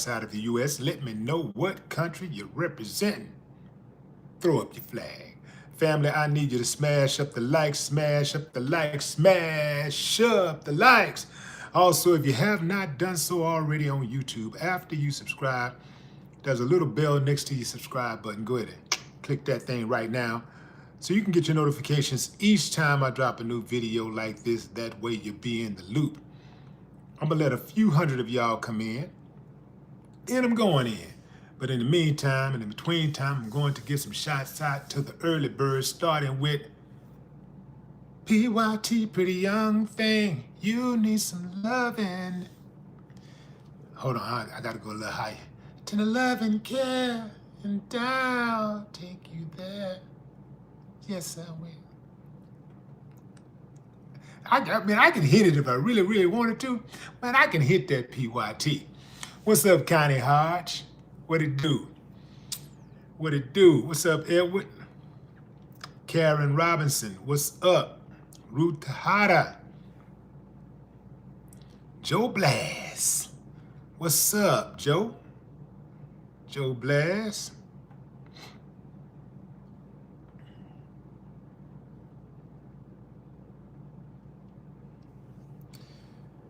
outside of the U.S., let me know what country you're representing. Throw up your flag. Family, I need you to smash up the likes, smash up the likes, smash up the likes. Also, if you have not done so already on YouTube, after you subscribe, there's a little bell next to your subscribe button. Go ahead and click that thing right now so you can get your notifications each time I drop a new video like this. That way you'll be in the loop. I'm gonna let a few hundred of y'all come in, and I'm going in. But in the meantime, and in between time, I'm going to get some shots out to the early birds, starting with PYT, pretty young thing. You need some loving. Hold on, I gotta go a little higher. To the loving care and I'll take you there. Yes, I will. I can hit it if I really, really wanted to. Man, I can hit that PYT. What's up, Connie Hodge? What it do? What it do? What's up, Edward? Karen Robinson, what's up? Ruth Tejada. Joe Blast. What's up, Joe? Joe Blast.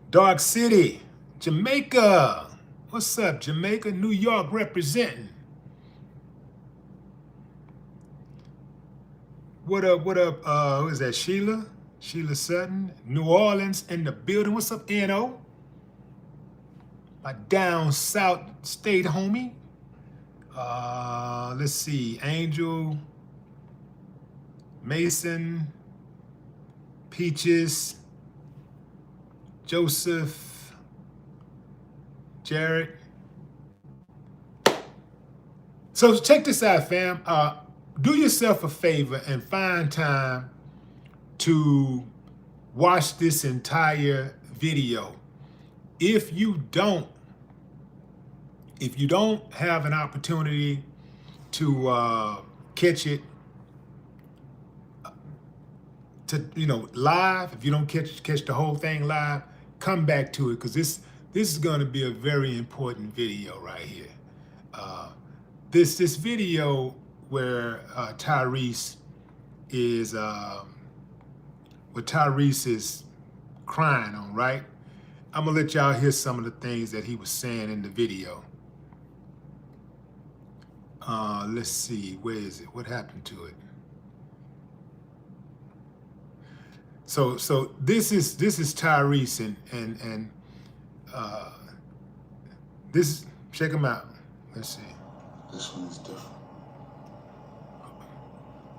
Dark City, Jamaica. What's up, Jamaica? New York representing. What up, what up? Who is that, Sheila? Sheila Sutton. New Orleans in the building. What's up, N.O.? My down south state homie. Let's see, Angel, Mason, Peaches, Joseph, Jared. So check this out, fam. Do yourself a favor and find time to watch this entire video. If you don't have an opportunity to catch it live, if you don't catch the whole thing live, come back to it, because this is going to be a very important video right here. This video where Tyrese is crying on, right? I'm gonna let y'all hear some of the things that he was saying in the video. Let's see, where is it? What happened to it? So this is Tyrese and this, check him out. Let's see. This one is different.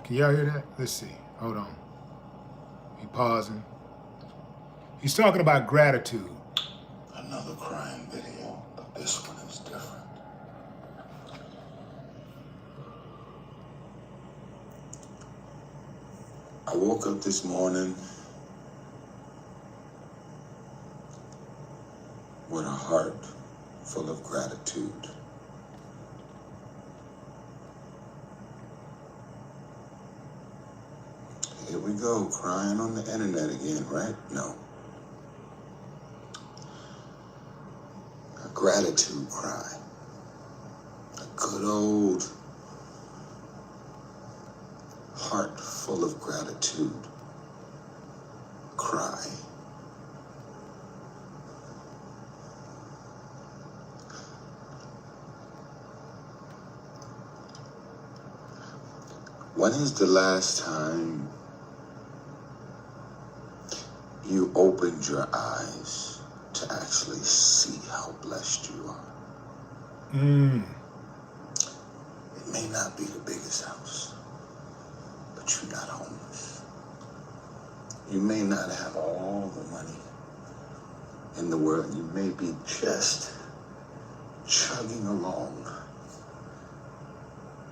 Can y'all hear that? Let's see. Hold on. He pausing. He's talking about gratitude. Another crying video, but this one is different. I woke up this morning with a heart full of gratitude. Here we go, crying on the internet again, right? No. A gratitude cry. A good old heart full of gratitude cry. When is the last time you opened your eyes to actually see how blessed you are? It may not be the biggest house, but you're not homeless. You may not have all the money in the world. You may be just chugging along.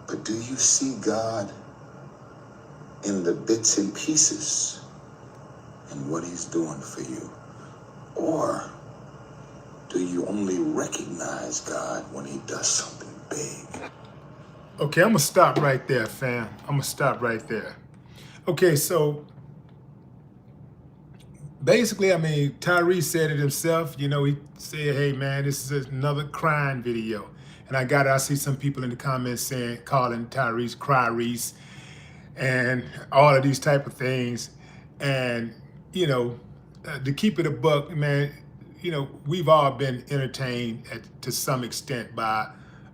But do you see God in the bits and pieces and what he's doing for you? Or do you only recognize God when he does something big? Okay, I'm gonna stop right there, fam. I'm gonna stop right there. Okay, so basically, I mean, Tyrese said it himself. You know, he said, hey, man, this is another crying video. And I see some people in the comments saying, calling Tyrese Cry-Reese and all of these type of things. And, you know, to keep it a buck, man, you know, we've all been entertained to some extent by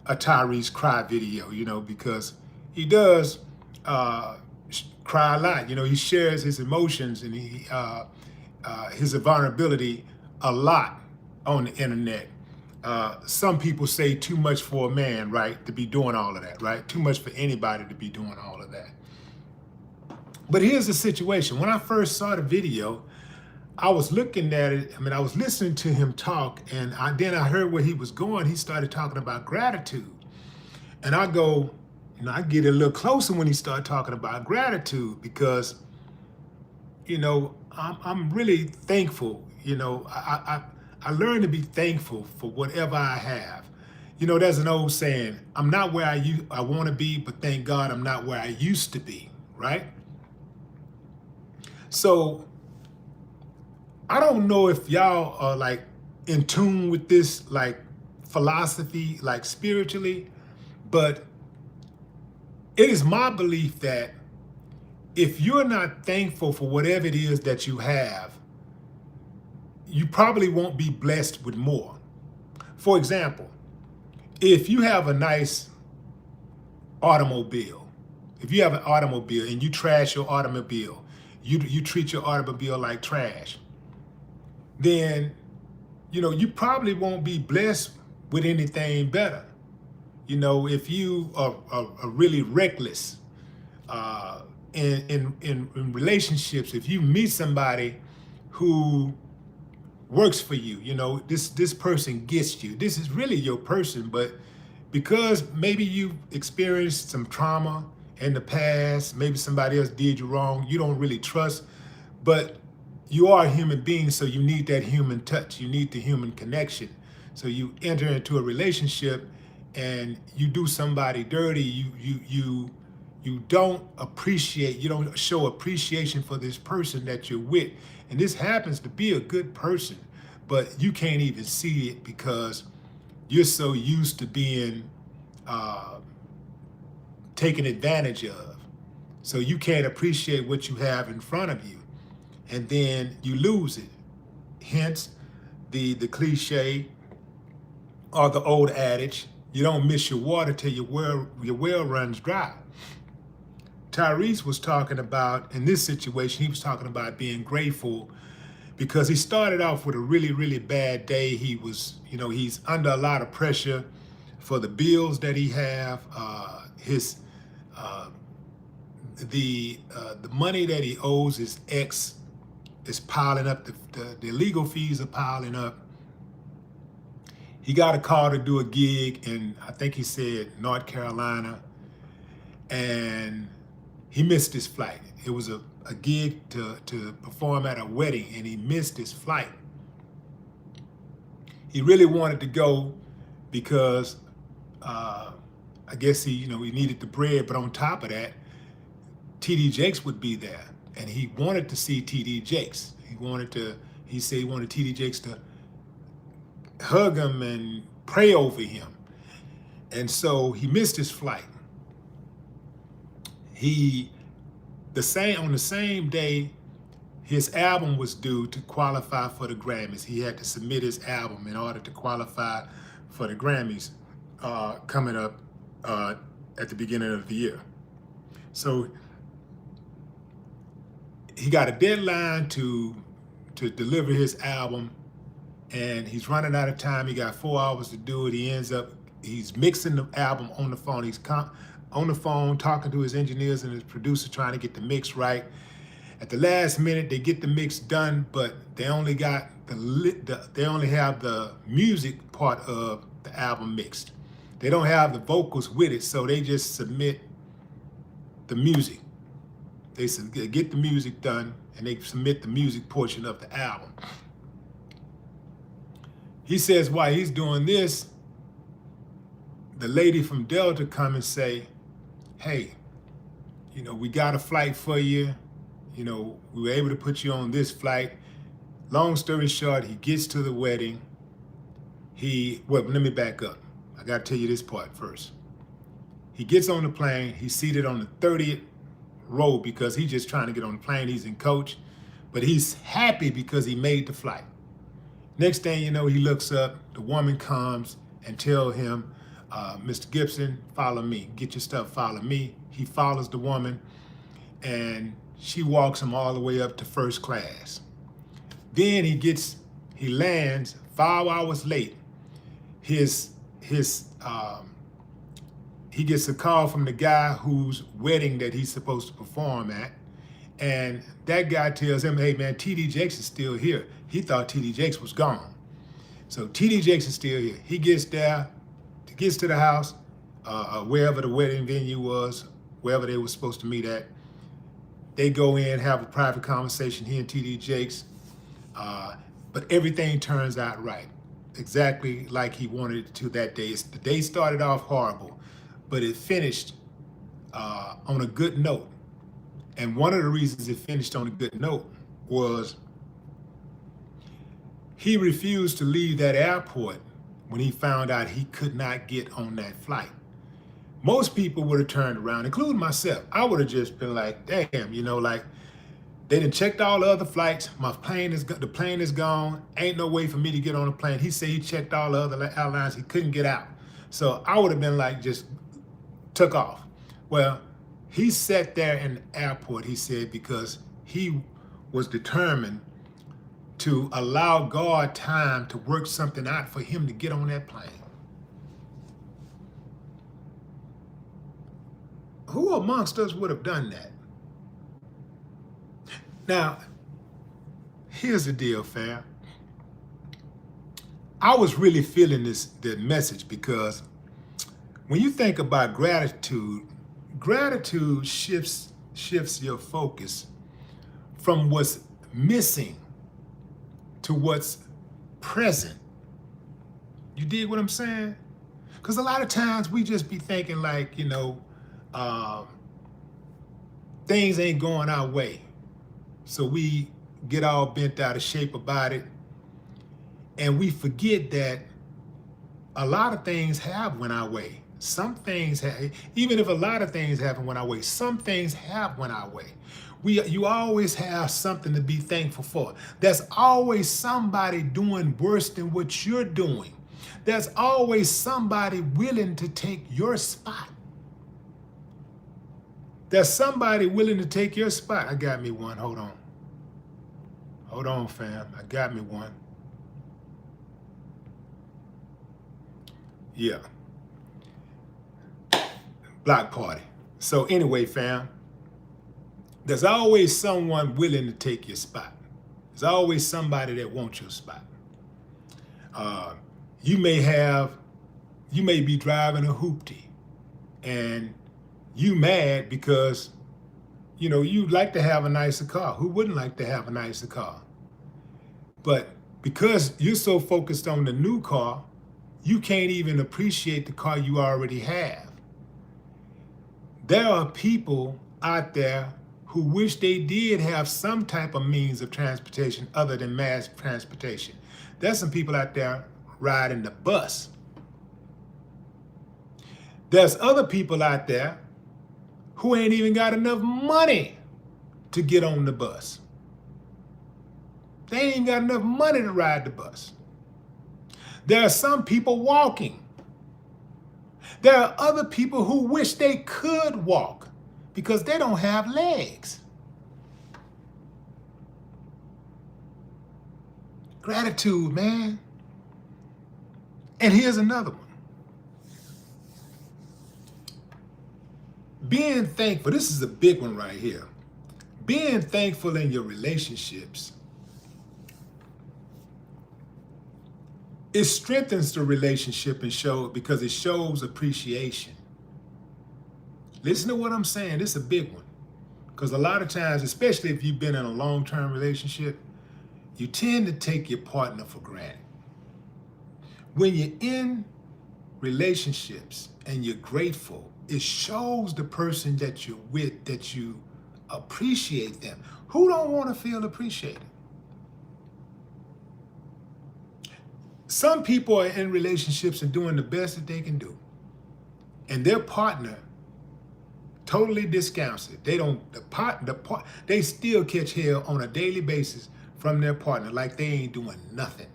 a Tyrese cry video, you know, because he does cry a lot. You know, he shares his emotions and his vulnerability a lot on the internet. Some people say too much for a man, right, to be doing all of that, right? Too much for anybody to be doing all of that. But here's the situation. When I first saw the video, I was looking at it. I mean, I was listening to him talk, and then I heard where he was going. He started talking about gratitude. And I go, you know, I get a little closer when he started talking about gratitude because, you know, I'm really thankful. You know, I learned to be thankful for whatever I have. You know, there's an old saying, I'm not where I want to be, but thank God I'm not where I used to be, right? So I don't know if y'all are like in tune with this like philosophy, like spiritually, but it is my belief that if you're not thankful for whatever it is that you have, you probably won't be blessed with more. For example, if you have a nice automobile, if you have an automobile and you trash your automobile, you treat your automobile like trash, then, you know, you probably won't be blessed with anything better. You know, if you are really reckless in relationships, if you meet somebody who works for you, you know, this person gets you. This is really your person, but because maybe you experienced some trauma in the past, maybe somebody else did you wrong, you don't really trust, but you are a human being, so you need that human touch. You need the human connection. So you enter into a relationship and you do somebody dirty, you don't appreciate, you don't show appreciation for this person that you're with. And this happens to be a good person, but you can't even see it because you're so used to being taken advantage of. So you can't appreciate what you have in front of you. And then you lose it. Hence the cliche or the old adage, you don't miss your water till your well runs dry. Tyrese was talking about, in this situation, he was talking about being grateful because he started off with a really, really bad day. He was, you know, he's under a lot of pressure for the bills that he have, the money that he owes his ex is piling up, the legal fees are piling up. He got a call to do a gig in, I think he said, North Carolina, and he missed his flight. It was a gig to perform at a wedding, and he missed his flight. He really wanted to go because I guess he needed the bread, but on top of that, TD Jakes would be there, and he wanted to see TD Jakes. He said he wanted TD Jakes to hug him and pray over him. And so he missed his flight. On the same day, his album was due to qualify for the Grammys. He had to submit his album in order to qualify for the Grammys coming up at the beginning of the year. So he got a deadline to deliver his album, and he's running out of time. He got 4 hours to do it. He's mixing the album on the phone. He's on the phone talking to his engineers and his producer, trying to get the mix right. At the last minute, they get the mix done, but they only got they only have the music part of the album mixed. They don't have the vocals with it, so they just submit the music. They get the music done, and they submit the music portion of the album. He says while he's doing this, the lady from Delta come and say, hey, we got a flight for you. We were able to put you on this flight. Long story short, he gets to the wedding. Well, let me back up. I got to tell you this part first. He gets on the plane. He's seated on the 30th row because he's just trying to get on the plane. He's in coach, but he's happy because he made the flight. Next thing you know, he looks up. The woman comes and tells him, Mr. Gibson, follow me. Get your stuff, follow me. He follows the woman, and she walks him all the way up to first class. Then he lands 5 hours late. He gets a call from the guy whose wedding that he's supposed to perform at. And that guy tells him, hey man, TD Jakes is still here. He thought TD Jakes was gone. So TD Jakes is still here. He gets there, gets to the house, wherever the wedding venue was, wherever they were supposed to meet at. They go in, have a private conversation, he and TD Jakes. But everything turns out right. Exactly like he wanted it to that day. The day started off horrible, but it finished on a good note. And one of the reasons it finished on a good note was he refused to leave that airport when he found out he could not get on that flight. Most people would have turned around, including myself. I would have just been like, damn, like, they done checked all the other flights. The plane is gone. Ain't no way for me to get on the plane. He said he checked all the other airlines. He couldn't get out. So I would have been like, just took off. Well, he sat there in the airport, he said, because he was determined to allow God time to work something out for him to get on that plane. Who amongst us would have done that? Now, here's the deal, fam. I was really feeling the message because when you think about gratitude, gratitude shifts your focus from what's missing to what's present. You dig what I'm saying? Because a lot of times we just be thinking like, things ain't going our way. So we get all bent out of shape about it. And we forget that a lot of things have went our way. Some things have, even if a lot of things haven't went our way, some things have went our way. You always have something to be thankful for. There's always somebody doing worse than what you're doing. There's always somebody willing to take your spot. There's somebody willing to take your spot. I got me one. Hold on. Hold on, fam. I got me one. Yeah. Block party. So anyway, fam, there's always someone willing to take your spot. There's always somebody that wants your spot. You may be driving a hoopty and you mad because, you'd like to have a nicer car. Who wouldn't like to have a nicer car? But because you're so focused on the new car, you can't even appreciate the car you already have. There are people out there who wish they did have some type of means of transportation other than mass transportation. There's some people out there riding the bus. There's other people out there who ain't even got enough money to get on the bus. They ain't even got enough money to ride the bus. There are some people walking. There are other people who wish they could walk because they don't have legs. Gratitude, man. And here's another one. Being thankful, this is a big one right here. Being thankful in your relationships, it strengthens the relationship because it shows appreciation. Listen to what I'm saying. This is a big one. Because a lot of times, especially if you've been in a long-term relationship, you tend to take your partner for granted. When you're in relationships and you're grateful, it shows the person that you're with that you appreciate them. Who don't want to feel appreciated? Some people are in relationships and doing the best that they can do, and their partner totally discounts it. They don't, they still catch hell on a daily basis from their partner like they ain't doing nothing.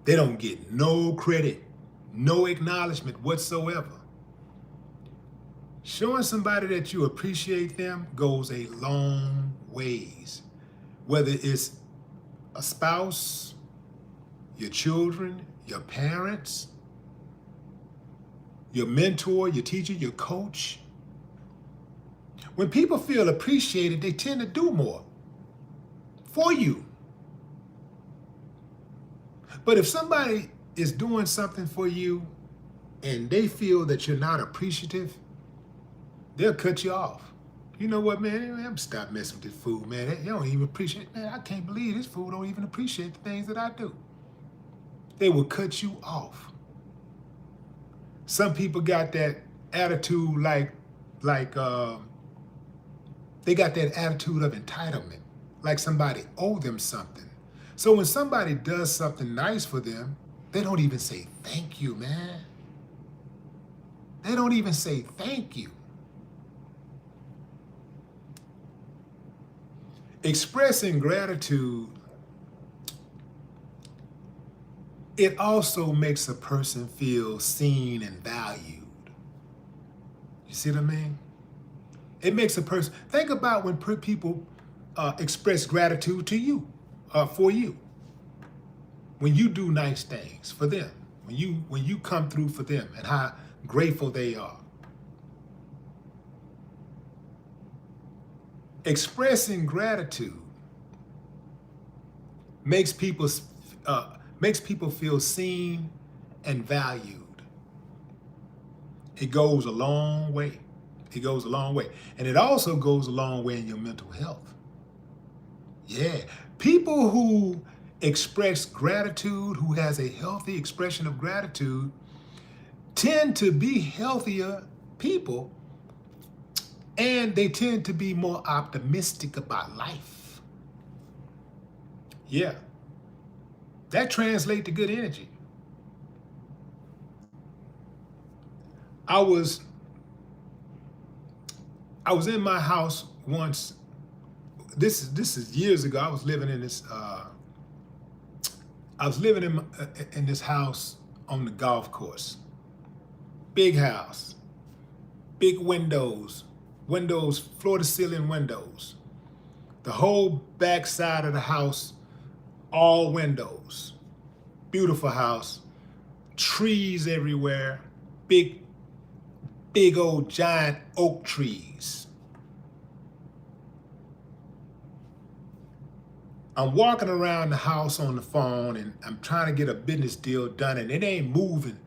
They don't get no credit, no acknowledgement whatsoever. Showing somebody that you appreciate them goes a long ways. Whether it's a spouse, your children, your parents, your mentor, your teacher, your coach. When people feel appreciated, they tend to do more for you. But if somebody is doing something for you and they feel that you're not appreciative, they'll cut you off. You know what, man? I'm stop messing with this fool, man. They don't even appreciate, man, I can't believe this fool don't even appreciate the things that I do. They will cut you off. Some people got that attitude like they got that attitude of entitlement, like somebody owe them something. So when somebody does something nice for them, they don't even say thank you, man. They don't even say thank you. Expressing gratitude, it also makes a person feel seen and valued. You see what I mean? It makes a person, think about when people express gratitude to you, for you. When you do nice things for them, when you come through for them and how grateful they are. Expressing gratitude makes people feel seen and valued. It goes a long way. It goes a long way. And it also goes a long way in your mental health. Yeah. People who express gratitude, who has a healthy expression of gratitude, tend to be healthier people, and they tend to be more optimistic about life. Yeah. That translates to good energy. I was in my house once. This is years ago. I was living in this. In this house on the golf course. Big house, big windows, floor to ceiling windows. The whole back side of the house, all windows. Beautiful house, trees everywhere, big old giant oak trees. I'm walking around the house on the phone and I'm trying to get a business deal done, and it ain't moving.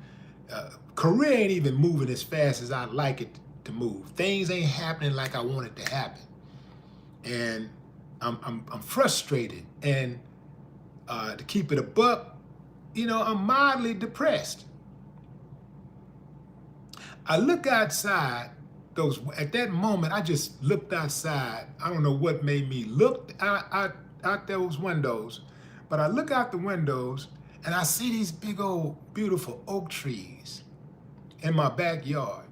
Career ain't even moving as fast as I'd like it to move. Things ain't happening like I want it to happen. And I'm frustrated, and to keep it a buck, I'm mildly depressed. I look outside, at that moment, I just looked outside. I don't know what made me look out those windows, but I look out the windows and I see these big old beautiful oak trees in my backyard.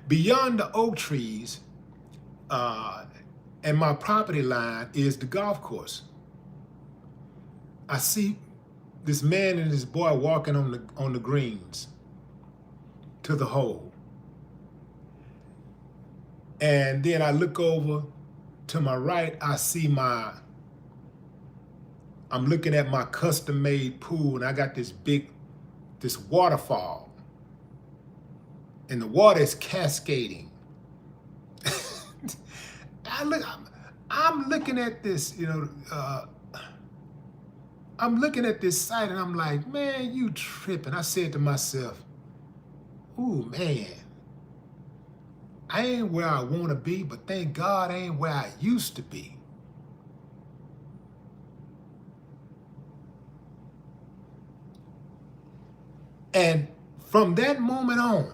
Beyond the oak trees and my property line is the golf course. I see this man and this boy walking on the greens to the hole. And then I look over to my right, I'm looking at my custom-made pool, and I got this waterfall. And the water is cascading. I'm looking at this, I'm looking at this site and I'm like, man, you tripping. I said to myself, ooh, man, I ain't where I want to be, but thank God I ain't where I used to be. And from that moment on,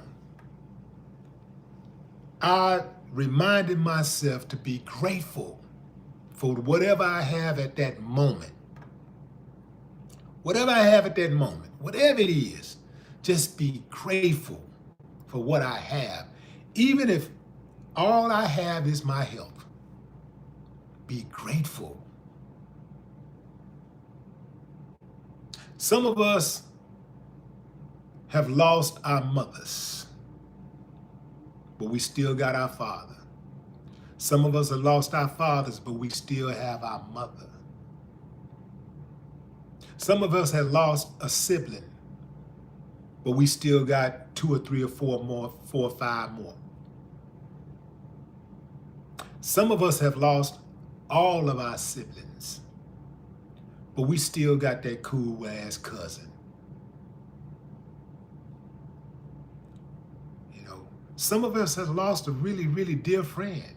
I reminded myself to be grateful for whatever I have at that moment. Whatever I have at that moment, whatever it is, just be grateful for what I have. Even if all I have is my health, be grateful. Some of us have lost our mothers, but we still got our father. Some of us have lost our fathers, but we still have our mother. Some of us have lost a sibling, but we still got 2 or 3 or 4 more, 4 or 5 more. Some of us have lost all of our siblings, but we still got that cool ass cousin. You know, some of us have lost a really, really dear friend,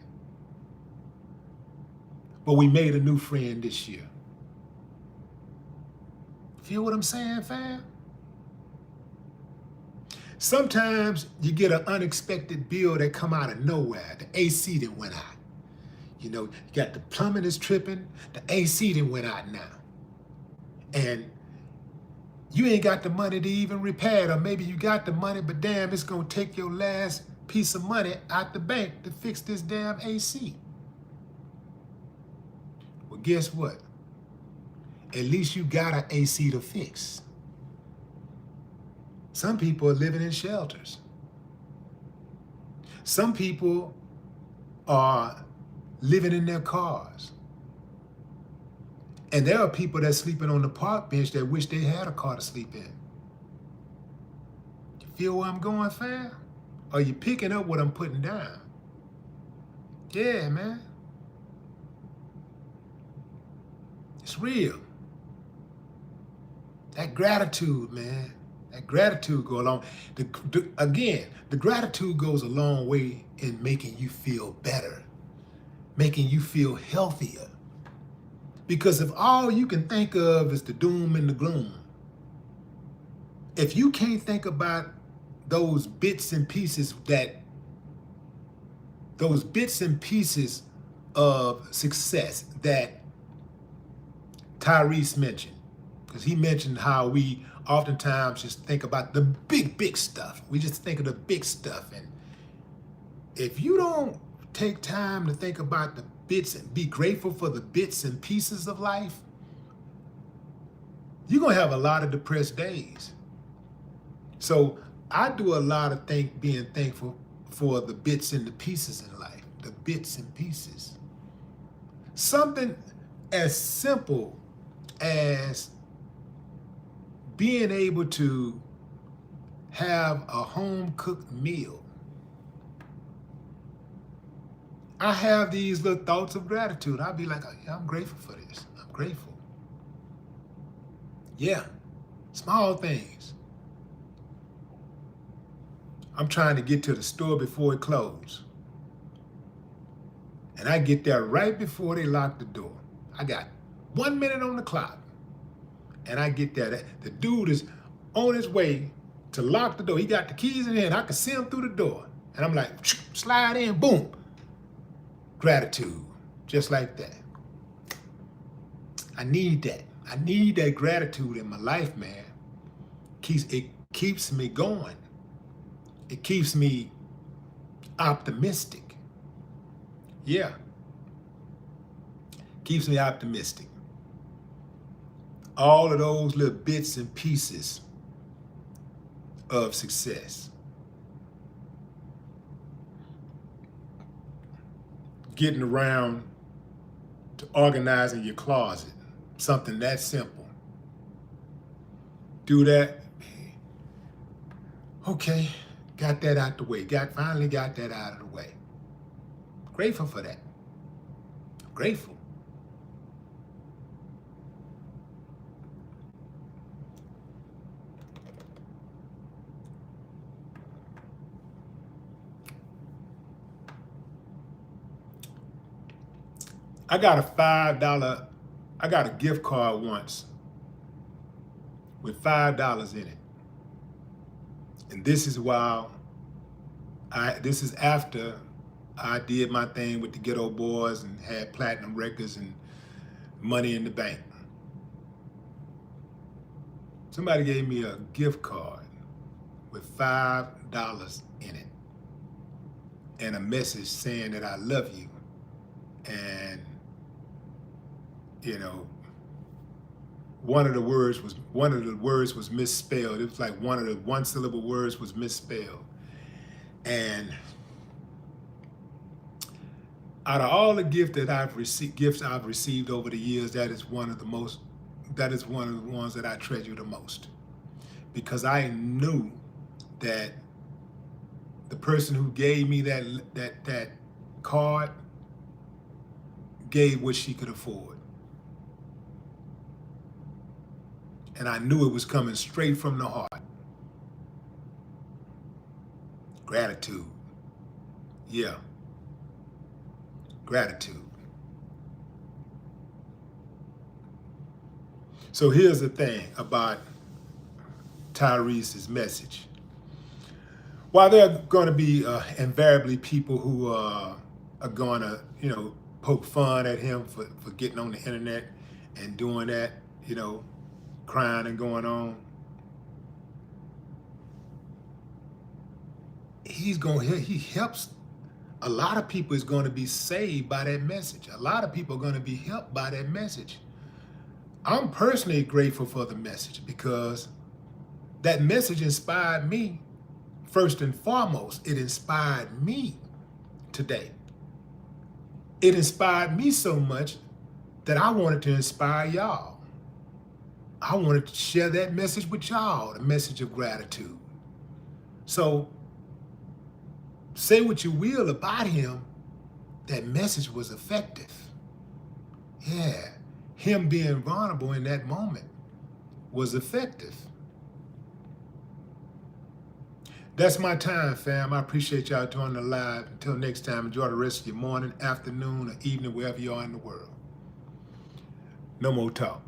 but we made a new friend this year. Feel what I'm saying, fam? Sometimes you get an unexpected bill that come out of nowhere. The AC that went out. You know, you got the plumbing is tripping, the AC that went out now. And you ain't got the money to even repair it, or maybe you got the money, but damn, it's gonna take your last piece of money out the bank to fix this damn AC. Well, guess what? At least you got an AC to fix. Some people are living in shelters. Some people are living in their cars. And there are people that sleeping on the park bench that wish they had a car to sleep in. You feel where I'm going, fam? Are you picking up what I'm putting down? Yeah, man. It's real. That gratitude, man. That gratitude go along. Again, the gratitude goes a long way in making you feel better, making you feel healthier. Because if all you can think of is the doom and the gloom, if you can't think about those bits and pieces of success that Tyrese mentioned, because he mentioned how we oftentimes just think about the big stuff. We just think of the big stuff. And if you don't take time to think about the bits and be grateful for the bits and pieces of life, you're going to have a lot of depressed days. So I do a lot of being thankful for the bits and the pieces in life, the bits and pieces. Something as simple as being able to have a home-cooked meal. I have these little thoughts of gratitude. I'll be like, yeah, I'm grateful for this. I'm grateful. Yeah, small things. I'm trying to get to the store before it closes. And I get there right before they lock the door. I got 1 minute on the clock. And I get there. The dude is on his way to lock the door. He got the keys in hand. I can see him through the door. And I'm like, slide in, boom. Gratitude, just like that. I need that. I need that gratitude in my life, man. It keeps me going. It keeps me optimistic. Yeah. Keeps me optimistic. All of those little bits and pieces of success. Getting around to organizing your closet. Something that simple. Do that. Okay, got that out the way. Finally got that out of the way. Grateful for that. Grateful. I got a gift card once with $5 in it. And this is this is after I did my thing with the Ghetto Boys and had platinum records and money in the bank. Somebody gave me a gift card with $5 in it and a message saying that I love you. And, you know, one of the words was misspelled. It was like one of the one-syllable words was misspelled. And out of all the gifts I've received over the years, that is one of the ones that I treasure the most, because I knew that the person who gave me that card gave what she could afford. And I knew it was coming straight from the heart. Gratitude. Yeah. Gratitude. So here's the thing about Tyrese's message. While there are going to be invariably people who are going to, you know, poke fun at him for getting on the internet and doing that, you know, crying and going on, he helps. A lot of people is going to be saved by that message. A lot of people are going to be helped by that message. I'm personally grateful for the message because that message inspired me. First and foremost, it inspired me today. It inspired me so much that I wanted to inspire y'all. I wanted to share that message with y'all, the message of gratitude. So say what you will about him, that message was effective. Yeah, him being vulnerable in that moment was effective. That's my time, fam. I appreciate y'all joining the live. Until next time, enjoy the rest of your morning, afternoon, or evening, wherever you are in the world. No more talk.